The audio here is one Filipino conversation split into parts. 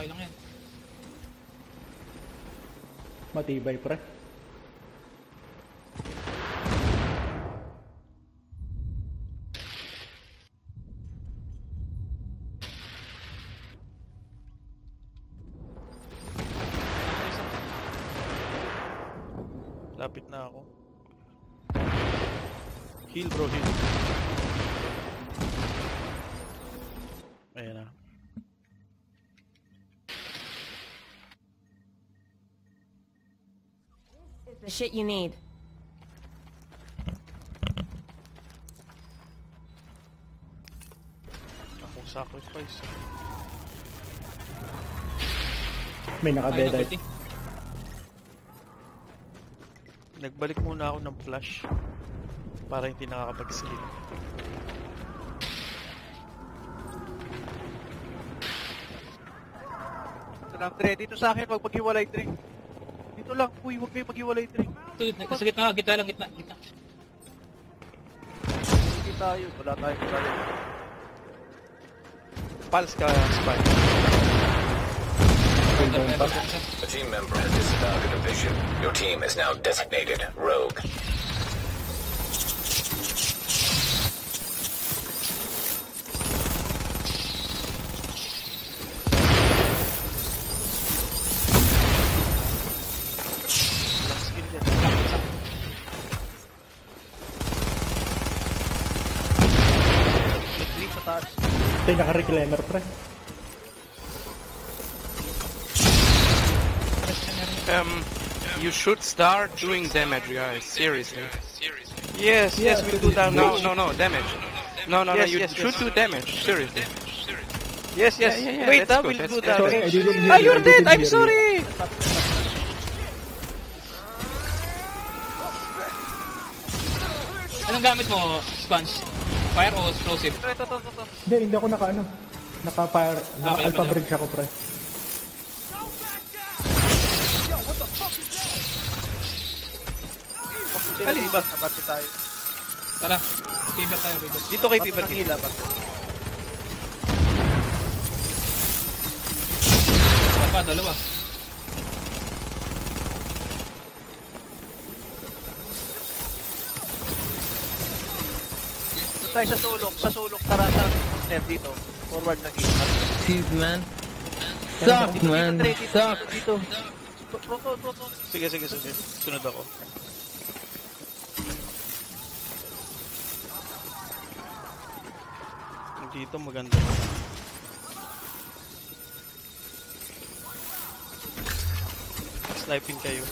bahay lang yan. Matibay, pre. Lapit na ako. Heal bro, heal. Ayan na. The shit you need. Akong sacrifice. May naka-dead. Nagbalik muna ako ng flash para hindi nakakapag-skill. Salam Dre, dito sa akin, wag maghiwalay drink. Dito lang, uy, wag kayo maghiwalay drink. Sa gitna, gitna lang, gitna. Hindi tayo, wala tayo. Pals ka, Spy. A team member has disavowed a division. Your team is now designated Rogue. Ito yung naka-reclaimer, pre. You should start doing damage, guys. Seriously. Yes, yes, we do that. No, damage. No, Yes, you yes, should yes. do damage. Seriously. Yes, yes. Yeah, Wait, that's we'll good, do that's that. Sorry, I didn't hear Ah, you. you're I dead! didn't I'm hear you. sorry! Anong gamit mo, Sponge? Fire o explosive? Ito. Hindi ako naka-ano. Naka-fire. Naka-alpha bridge ako, pre. Alin ba? Napati tayo. Tara, fever tayo, fever. Dito kay Ba't Fever nang Team. hila ba? Dalawa. Tayo sa sulok, tara sa net dito. Forward na kita. Jeez, man. Suck, man. Suck. Dito. Proto. Sige. Sunod ako. Dito maganda. Sniping kayo.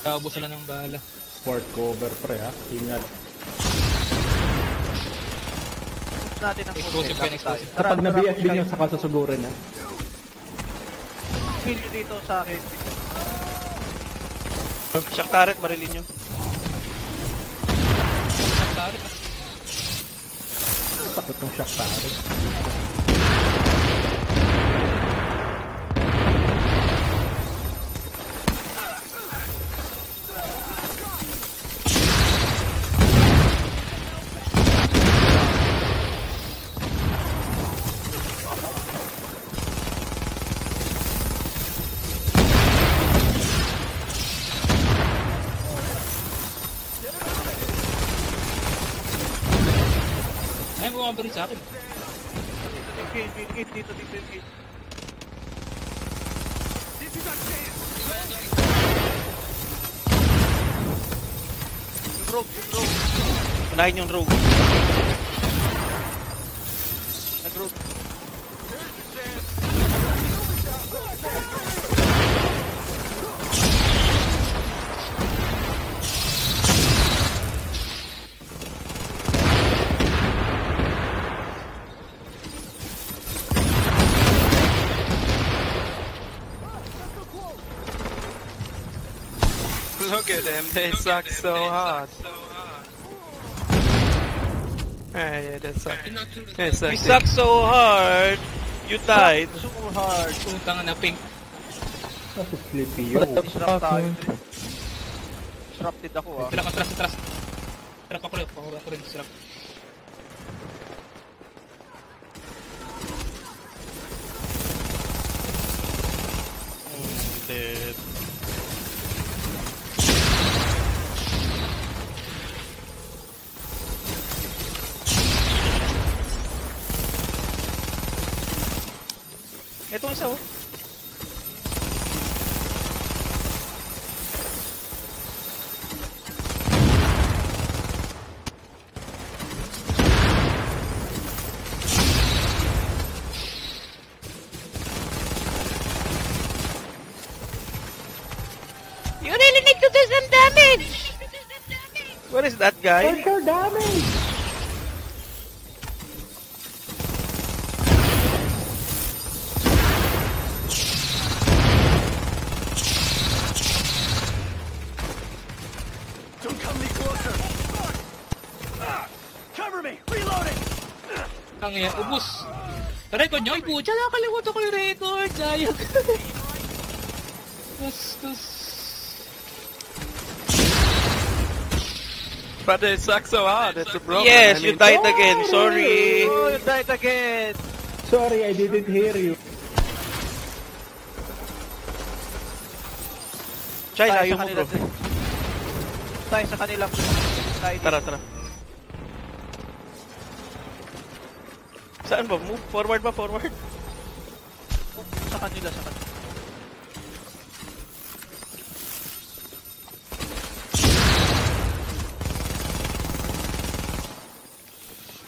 Kaubusan na ng bala. Port cover, pre, ha? Ingat. Natin ang Explosive push. yan, explosive. Kapag na-BFB nyo, saka susugurin, ha? Kill nyo dito sa akin. Shock turret, marilin nyo. Takot ng shock turret. Ay, bumabalik sa akin. Kill. Dito yung kill. Yung rogue. Unahin yung rogue. Nag-rogue. Look at them, they suck so hard. Yeah, they suck. They suck. You suck so hard. You died. So hard. Utang na pink. Tapos sleepy yun. Disrupt tayo. Disrupted ako ah. Trap. Trap ako rin, trap. it. Ito isa oh. You really need to do some damage! What is that guy? Take your damage! Ang yan, ubus. Record nyo, ay putya, nakalimutan ko yung record. Sayang. Bastos. But they suck so hard, that's the problem. Yes, I you mean- died again. Sorry. Oh, you died again! Sorry, I didn't hear you. Chai, Tayo layo sa mo kanila. bro. Tayo sa kanila. Tayo Tara, tara. Saan ba? Move forward ba? Forward? sa kanila, sa kanila.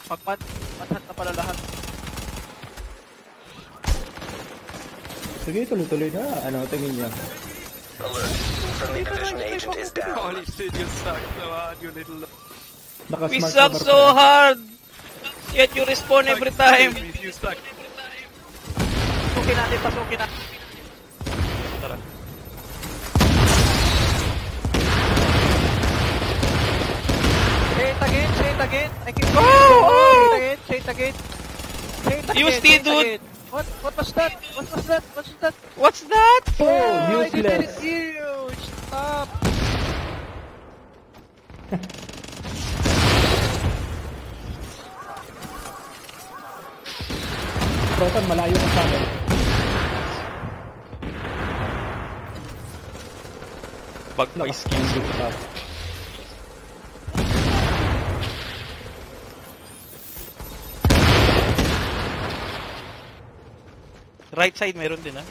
Mathat na pala lahat. Sige, tuloy-tuloy na. Ano, tingin niya. Alert. Friendly division agent is down. Holy shit, you suck so hard, you little... We Nakasmart suck cover so pa. hard! Yet you respawn every time! You suck. Pasukin natin, pasukin natin. Tara. Say it again, say it again. I can Oh, oh. Say it again, say it again. Say it again, You say still it do it. again. What was that? What was that? What was that? What's that? Oh, I didn't useless. hear you. Stop. Proton, malayo ka sa akin. Bug my skills. Right side meron din ah.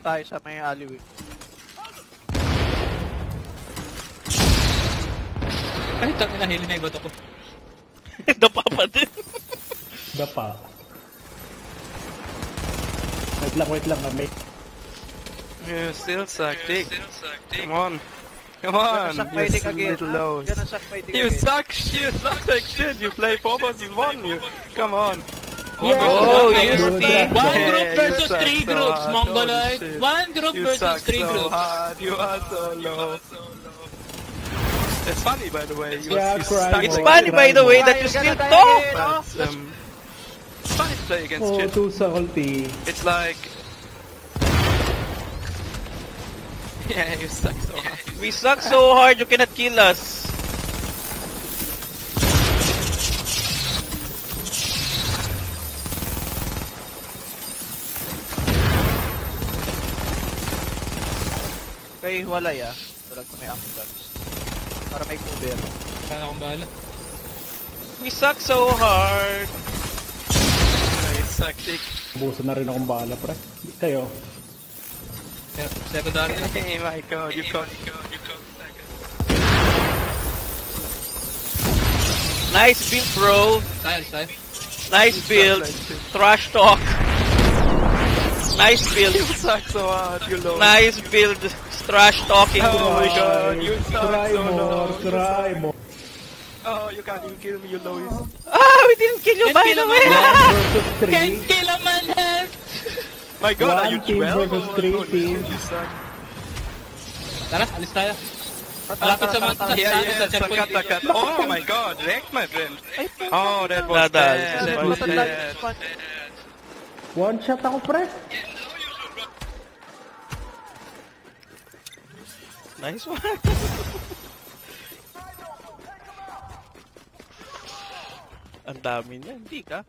Tayo sa may alleyway. Ay, tangin na, hili na yung bato ko. Dapa pa din. Dapa. Wait lang, may... You still suck dick. Come on. Come on, Suck you fighting again. little lows. Gonna suck fighting You again. suck like shit. You play 4 versus 1. You come on. Oh, you Good think? job. One Yeah, group you versus suck 3 so groups, hard. Mongoloid. Holy shit. One group You versus suck 3 so groups. hard. You are so low. It's funny, by the way. You Yeah, you cry suck It's more. like funny by the way that you You're still gonna die talk! again, oh. But, it's funny to play against Oh, shit. too salty. It's like... Yeah, you suck so hard. We suck so hard you cannot kill us. Kaya hiwalay ah. Tulad ko may ammo guns. Para may cover. Sana akong bahala. We suck so hard. You suck dick. Buso na rin akong bala, pre. Kayo. Secondary na. Hey my god, you got Nice build bro. Tayo. Nice build. Trash talk. Nice build. You suck so hard, you low. Nice build. Trash talking. Oh my god, you suck Try so more, low. try more. Oh, you can't even kill me, you low. Ah, we didn't kill you Can't by kill the him, way. One versus Can't 3. kill a man health! My god, are you One team 12? versus 3 Holy teams. shit, you suck. Tara, alis tayo. Malapit sa mga Yeah, sa checkpoint. cut. Oh my god, wrecked my friend. Oh, that was Nadal. bad. That was Matanda. bad. One shot ako, pre. Nice one. Ang dami niyan. Hindi ka.